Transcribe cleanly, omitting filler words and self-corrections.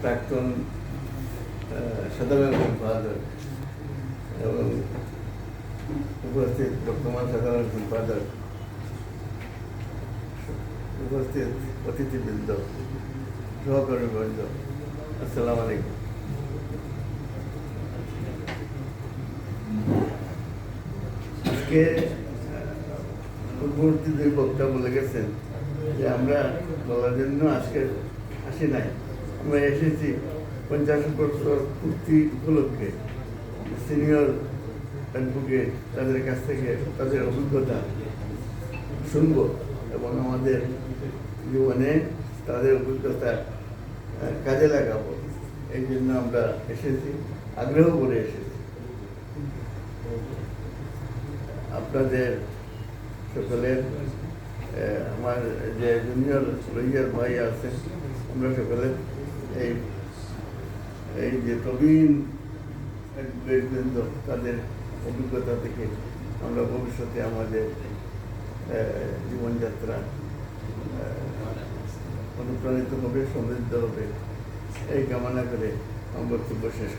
প্রাক্তন সাধারণ সম্পাদক এবং উপস্থিত বর্তমান সাধারণ সম্পাদক, উপস্থিত অতিথিবৃন্দ, সহকর্মীবৃন্দ, আসসালামু আলাইকুম। আজকে পূর্ববর্তী দুই বক্তা বলে গেছেন যে আমরা বলার জন্য আজকে আসি নাই, আমরা এসেছি 50 বছর পূর্তি উপলক্ষে সিনিয়র অ্যাডভোকেট তাদের কাছ থেকে তাদের অভিজ্ঞতা শুনবো এবং আমাদের জীবনে তাদের অভিজ্ঞতা কাজে লাগাবো। এই জন্য আমরা এসেছি, আগ্রহ করে এসেছি। আপনাদের সকলের, আমার যে জুনিয়র লইয়ার ভাই আছেন, আমরা সকলে এই যে প্রবীণ বৃন্দ তাদের অভিজ্ঞতা থেকে আমরা ভবিষ্যতে আমাদের জীবনযাত্রা অনুপ্রাণিত হবে, সমৃদ্ধ হবে, এই কামনা করে আমার বক্তব্য শেষ করি।